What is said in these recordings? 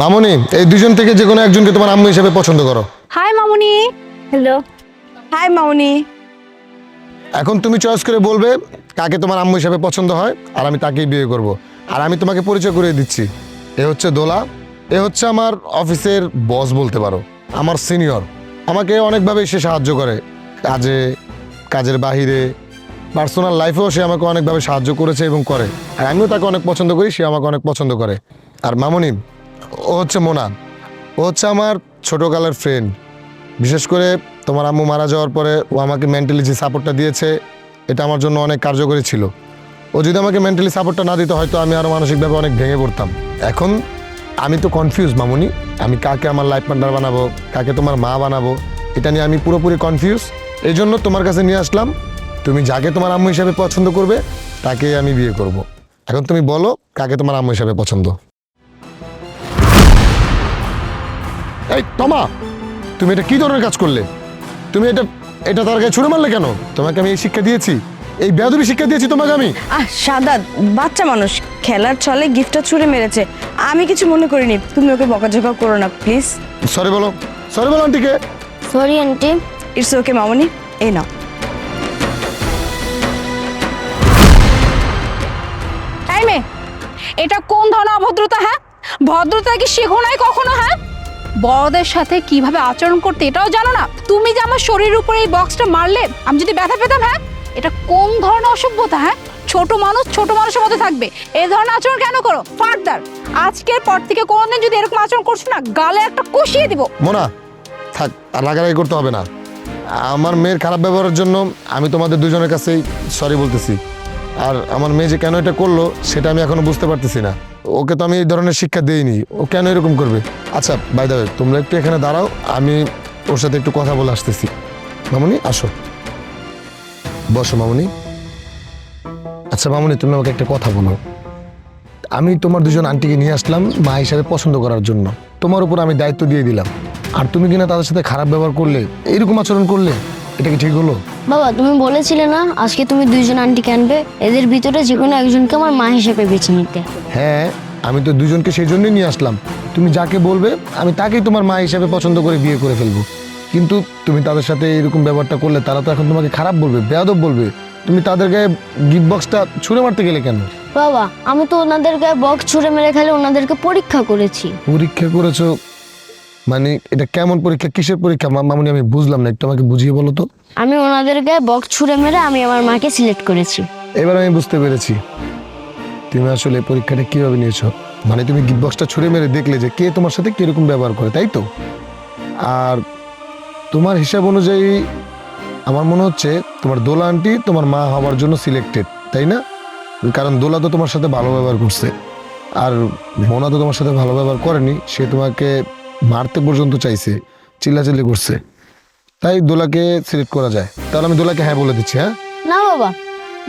মামুনি, এই দুজন থেকে যে কোনো একজনকে তোমার আম্মু হিসেবে পছন্দ করো। হাই মামুনি। হ্যালো, হাই মামুনি। এখন তুমি চয়েস করে বলবে কাকে তোমার আম্মু হিসেবে পছন্দ হয়, আর আমি তাকেই বিয়ে করব। আর আমি তোমাকে পরিচয় করিয়ে দিচ্ছি, এ হচ্ছে দোলা। এ হচ্ছে আমার অফিসের বস বলতে পারো, আমার সিনিয়র। আমাকে অনেকভাবে সে সাহায্য করে, কাজের বাহিরে, পার্সোনাল লাইফেও সে আমাকে অনেকভাবে সাহায্য করেছে এবং করে। আর আমিও তাকে অনেক পছন্দ করি, সে আমাকে অনেক পছন্দ করে। আর মামুনি, ও হচ্ছে মোনা। ও হচ্ছে আমার ছোটোকালের ফ্রেন্ড। বিশেষ করে তোমার আম্মু মারা যাওয়ার পরে ও আমাকে মেন্টালি যে সাপোর্টটা দিয়েছে, এটা আমার জন্য অনেক কার্যকরী ছিল। ও যদি আমাকে মেন্টালি সাপোর্টটা না দিত, হয়তো আমি আরও মানসিকভাবে অনেক ভেঙে পড়তাম। এখন আমি তো কনফিউজ মামুনি, আমি কাকে আমার লাইফ পার্টনার বানাবো, কাকে তোমার মা বানাবো, এটা নিয়ে আমি পুরোপুরি কনফিউজ। এই জন্য তোমার কাছে নিয়ে আসলাম। তুমি যাকে তোমার আম্মু হিসাবে পছন্দ করবে তাকেই আমি বিয়ে করব। এখন তুমি বলো কাকে তোমার আম্মু হিসাবে পছন্দ। এই তমা, তুমি এটা কি ধরনের কাজ করলে? তুমি এটা তার গায়ে ছুড়ে মারলে কেন? তোমাকে আমি এই শিক্ষা দিয়েছি, এই বেয়াদবি শিক্ষা দিয়েছি তোমাকে আমি? সাদাত বাচ্চা মানুষ, খেলার ছলে গিফটটা ছুঁড়ে মেরেছে। আমি কিছু মনে করিনি, তুমি ওকে বকাঝকা করো না প্লিজ। সরি বলো, সরি বলো আন্টিকে। Sorry aunty. ইটস ওকে মামুনি, এই নাও। এই মেয়ে, এটা কোন ধরনের অভদ্রতা? হ্যাঁ, ভদ্রতা কি শেখো নাই কখনো? হ্যাঁ, বড়দের সাথে কিভাবে আচরণ করতে এটাও জানো না? তুমি যে আমার শরীরের উপরে এই বক্সটা মারলে, আমি যদি ব্যথা পেতাম? হ্যাঁ, এটা কোন ধরনের অসভ্যতা? হ্যাঁ, ছোট মানুষ ছোট মানুষের মতো থাকবে, এই ধরনের আচরণ কেন করো? ফার্দার আজকের পর থেকে কোনোদিন যদি এরকম আচরণ করছো না, গালে একটা কষিয়ে দিব। মোনা থাক, আর রাগারাগি করতে হবে না। আমার মেয়ের খারাপ ব্যবহারের জন্য আমি তোমাদের দুজনের কাছেই সরি বলতেছি। আর আমার মেয়ে যে কেন এটা করলো সেটা আমি এখনো বুঝতে পারতেছি না। ওকে তো আমি এই ধরনের শিক্ষা দেইনি, ও কেন এরকম করবে? আচ্ছা বাই দ্য ওয়ে, তোমরা একটু এখানে দাঁড়াও, আমি ওর সাথে একটু কথা বলে আসতেছি। মামুনি আসো, বসো মামুনি। আচ্ছা মামুনি, তুমি আমাকে একটা কথা বলো। আমি তোমার দুজন আন্টিকে নিয়ে আসলাম মা হিসাবে পছন্দ করার জন্য, তোমার উপর আমি দায়িত্ব দিয়ে দিলাম, আর তুমি কিনা তাদের সাথে খারাপ ব্যবহার করলে, এইরকম আচরণ করলে, এটা কি ঠিক হলো? বাবা, তুমি বলেছিলে না আজকে তুমি দুইজন আন্টিকে আনবে, এদের ভিতরে যে কোনো একজনকে আমার মা হিসেবে বেছে নিতে। হ্যাঁ, আমি তো দুজনকে সেই জন্যই নিয়ে আসলাম। তুমি যাকে বলবে আমি তাকেই তোমার মা হিসেবে পছন্দ করে বিয়ে করে ফেলবো। কিন্তু তুমি তাদের সাথে এরকম ব্যবহারটা করলে তারা তো এখন তোমাকে খারাপ বলবে, বেয়াদব বলবে। তুমি তাদের গায়ে গিফট বক্সটা ছুঁড়ে মারতে গেলে কেন? বাবা, আমি তো ওনাদের গায়ে বক্স ছুঁড়ে মেরে খেলে ওনাদেরকে পরীক্ষা করেছি। পরীক্ষা করেছো? মানে এটা কেমন পরীক্ষা, কিসের পরীক্ষা মামুনি? আমি বুঝলাম না, একটু আমাকে বুঝিয়ে বলো তো। আমি ওনাদের গায়ে বক্স ছুঁড়ে মেরে আমি আমার মাকে সিলেক্ট করেছি। এবার আমি বুঝতে পেরেছি তুমি আসলে পরীক্ষাটা কিভাবে নিয়েছো। মানে তুমি গিফট বক্সটা ছুঁড়ে মেরে দেখলে যে কে তোমার সাথে কিরকম ব্যবহার করে, তাই তো? আর তোমার হিসাব অনুযায়ী আমার মনে হচ্ছে তোমার দোলা আন্টি তোমার মা হওয়ার জন্য সিলেক্টেড, তাই না? কারণ দোলা তো তোমার সাথে ভালো ব্যবহার করছে, আর মোনা তো তোমার সাথে ভালো ব্যবহার করেনি, সে তোমাকে মারতে পর্যন্ত চাইছে, চিল্লাচিল্লি করছে। তাই দোলাকে সিলেক্ট করা যায়। তাহলে আমি দোলাকে হ্যাঁ বলে দিচ্ছি। হ্যাঁ না বাবা,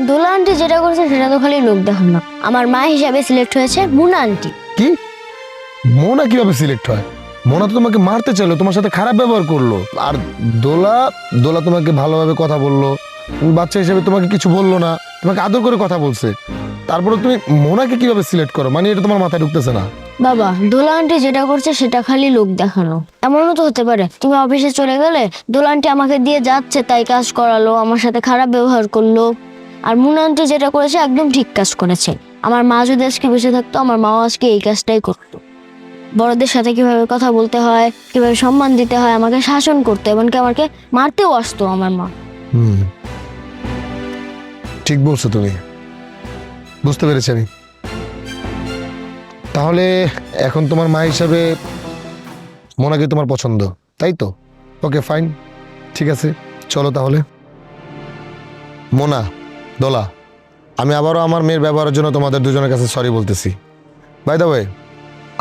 দোলা আন্টি যেটা করেছে সেটা তো খালি লোক দেখানো। আমার মা হিসাবে সিলেক্ট হয়েছে মুনা আন্টি। কি? মোনা কিভাবে সিলেক্ট হয়? মোনা তো তোমাকে মারতে চাইলো, তোমার সাথে খারাপ ব্যবহার করলো। আর দোলা দোলা তোমাকে ভালোভাবে কথা বললো, তুমি বাচ্চা হিসেবে তোমাকে কিছু বললো না, তোমাকে আদর করে কথা বলছে। তারপরে তুমি মোনাকে কিভাবে সিলেক্ট করো? মানে এটা তোমার মাথায় ঢুকতেছে না। বাবা, দোলা আন্টি যেটা করছে সেটা খালি লোক দেখানো। এমনও তো হতে পারে তুমি অফিসে চলে গেলে দোলা আন্টি আমাকে দিয়ে যাচ্ছে তাই কাজ করালো, আমার সাথে খারাপ ব্যবহার করলো। আর মুনা আন্টি যেটা করেছে একদম ঠিক কাজ করেছে। আমার মা যদি আজকে বেঁচে থাকতো, আমার মাও আজকে এই কাজটাই করতো। বড়দের সাথে কিভাবে কথা বলতে হয়, কিভাবে সম্মান দিতে হয়, আমাকে শাসন করতো, এমনকি আমাকে মারতেও আসতো আমার মা। ঠিক বলছো তুমি, বুঝতে পেরেছি আমি। তাহলে এখন তোমার মা হিসাবে মোনাকে তোমার পছন্দ, তাই তো? ওকে ফাইন, ঠিক আছে, চলো তাহলে। মোনা, দোলা, আমি আবারও আমার মেয়ের ব্যবহারের জন্য তোমাদের দুজনের কাছে সরি বলতেছি। বাই দ্য ওয়ে,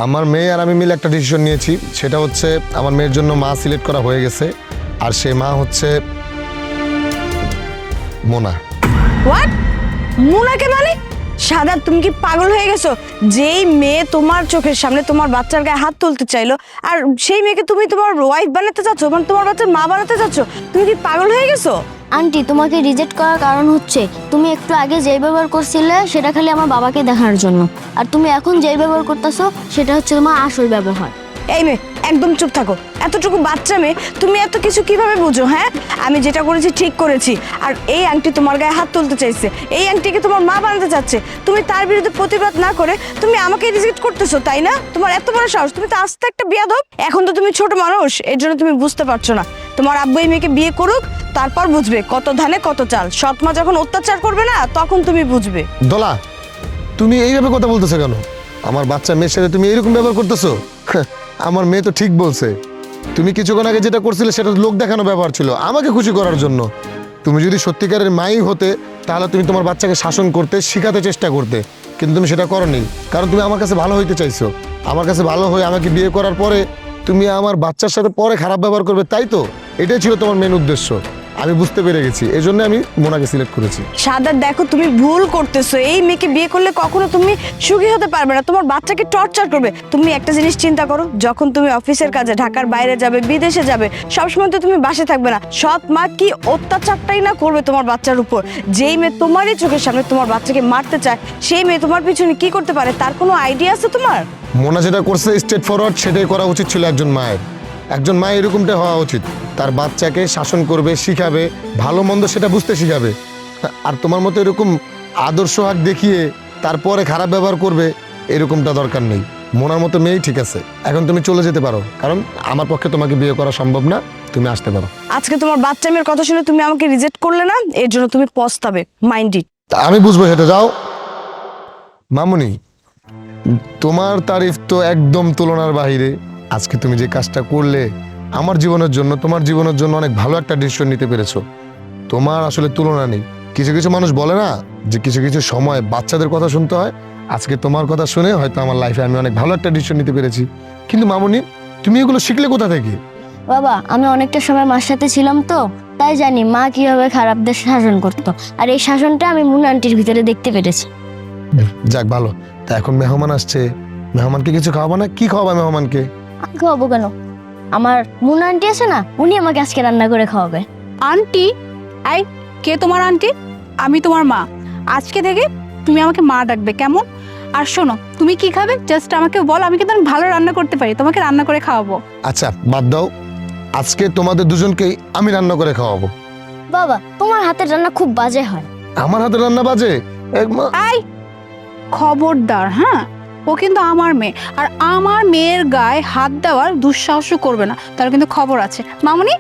আমার মেয়ে আর আমি মিলে একটা ডিসিশন নিয়েছি, সেটা হচ্ছে আমার মেয়ের জন্য মা সিলেক্ট করা হয়ে গেছে, আর সে মা হচ্ছে মোনা। হোয়াট? মুনাকে মানে? সাদাত, তুমি কি পাগল হয়ে গেছো? যেই মেয়ে তোমার চোখের সামনে তোমার বাচ্চার গায়ে হাত তুলতে চাইলো, আর সেই মেয়েকে তুমি তোমার ওয়াইফ বানাতে চাচ্ছ, মানে তোমার বাচ্চার মা বানাতে চাচ্ছ, তুমি কি পাগল হয়ে গেছো? আন্টি, তোমাকে রিজেক্ট করার কারণ হচ্ছে তুমি একটু আগে যেই ব্যবহার করছিলে সেটা খালি আমার বাবাকে দেখানোর জন্য, আর তুমি এখন যেই ব্যবহার করতেছো সেটা হচ্ছে তোমার আসল ব্যবহার। এই মেয়ে, একদম চুপ থাকো। এতটুকু বাচ্চা মেয়ে, তুমি এত কিছু কিভাবে বুঝো? হ্যাঁ, আমি যেটা করেছি ঠিক করেছি। আর এই আংটি তোমার গায়ে হাত তুলতে চাইছে, এই আংটিকে তোমার মা বানাতে চাচ্ছে, তুমি তার বিরুদ্ধে প্রতিবাদ না করে তুমি আমাকে রিজেক্ট করতেছো, তাই না? তোমার এত বড় সাহস! তুমি তো আস্তে একটা বিয়াদব। এখন তো তুমি ছোট মানুষ, এর জন্য তুমি বুঝতে পারছো না। তোমার আব্বু এই মেয়েকে বিয়ে করুক, তারপর বুঝবে কত ধানে কত চাল। সৎ মা যখন অত্যাচার করবে না, তখন তুমি বুঝবে। দোলা, তুমি এইভাবে কথা বলতেছো কেন? আমার বাচ্চা মেয়ের সাথে তুমি এইরকম ব্যবহার করতেছো? আমার মেয়ে তো ঠিক বলছে। তুমি কিছুক্ষণ আগে যেটা করছিলে সেটা লোক দেখানো ব্যবহার ছিল, আমাকে খুশি করার জন্য। তুমি যদি সত্যিকারের মাই হতে, তাহলে তুমি তোমার বাচ্চাকে শাসন করতে, শিখাতে চেষ্টা করতে, কিন্তু তুমি সেটা করোনি। কারণ তুমি আমার কাছে ভালো হইতে চাইছো। আমার কাছে ভালো হয়ে আমাকে বিয়ে করার পরে তুমি আমার বাচ্চার সাথে পরে খারাপ ব্যবহার করবে, তাই তো? এটাই ছিল তোমার মেন উদ্দেশ্য। আমি বুঝতে পেরে গেছি, এই জন্য আমি মোনাকে সিলেক্ট করেছি। সাদাত, দেখো তুমি ভুল করতেছো। এই মেয়েকে বিয়ে করলে কখনো তুমি সুখী হতে পারবে না, তোমার বাচ্চাকে টর্চার করবে। তুমি একটা জিনিস চিন্তা করো, যখন তুমি অফিসের কাজে ঢাকার বাইরে যাবে, বিদেশে যাবে, সবসময় তো তুমি বাসে থাকবে না। সৎ মা কি অত্যাচারটাই না করবে তোমার বাচ্চার উপর। যেই মেয়ে তোমারই চোখের সামনে তোমার বাচ্চাকে মারতে চায়, সেই মেয়ে তোমার পিছনে কি করতে পারে তার কোনো আইডিয়া আছে তোমার? মোনা যেটা করছে স্ট্রেট ফরওয়ার্ড, সেটাই করা উচিত ছিল একজন মায়ের। একজন মা এরকমটা হওয়া উচিত, তার বাচ্চাকে শাসন করবে, শিখাবে, ভালো মন্দ সেটা বুঝতে শিখাবে। আর তোমার মতো এরকম আদর্শ হাত দেখিয়ে তারপরে খারাপ ব্যবহার করবে, এরকমটা দরকার নেই। মোনার মতো মেয়েই ঠিক আছে। এখন তুমি চলে যেতে পারো, কারণ আমার পক্ষে তোমাকে বিয়ে করা সম্ভব না। তুমি আসতে পারো। আজকে তোমার বাচ্চা মেয়ের কথা শুনে তুমি আমাকে রিজেক্ট করলে না, এর জন্য তুমি পস্তাবে। Mind it. তা আমি বুঝবো সেটা। যাও মামুনি, তোমার তারিফ তো একদম তুলনার বাইরে। আজকে তুমি যে কাজটা করলে আমার জীবনের জন্য, তোমার জীবনের জন্য অনেক ভালো একটা ডিসিশন নিতে পেরেছো। তোমার আসলে তুলনা নেই। কিছু কিছু মানুষ বলে না যে কিছু কিছু সময় বাচ্চাদের কথা শুনতে হয়। আজকে তোমার কথা শুনে হয়তো আমার লাইফে আমি অনেক ভালো একটা ডিসিশন নিতে পেরেছি। কিন্তু মামুনি, তুমি এগুলো শিখলে কোথা থেকে? বাবা, আমি অনেকটা সময় মার সাথে ছিলাম তো, তাই জানি মা কিভাবে খারাপদের শাসন করতো, আর এই শাসনটা আমি মুন আন্টির ভিতরে দেখতে পেরেছি। যাক ভালো। তা এখন মেহমান আসছে, মেহমানকে কিছু খাওয়াবা না? কি খাওয়াবা মেহমানকে? আমি খাওয়াবো কেন? আমার মুন আন্টি আছে না, উনি আমাকে আজকে রান্না করে খাওয়াবে। আন্টি? আই, কে তোমার আন্টি? আমি তোমার মা। আজকে থেকে তুমি আমাকে মা ডাকবে, কেমন? আর শোনো, তুমি কি খাবে জাস্ট আমাকে বল, আমি কিন্তু অনেক ভালো রান্না করতে পারি, তোমাকে রান্না করে খাওয়াবো। আচ্ছা বাদ দাও, আজকে তোমাদের দুজনকেই আমি রান্না করে খাওয়াবো। বাবা, তোমার হাতের রান্না খুব বাজে হয়। আমার হাতে রান্না বাজে? আই, খবরদার, হ্যাঁ? ও কিন্তু আমার মেয়ে, আর আমার মেয়ের গায়ে হাত দেওয়ার দুঃসাহসও করবে না, তার কিন্তু খবর আছে। মামুনি,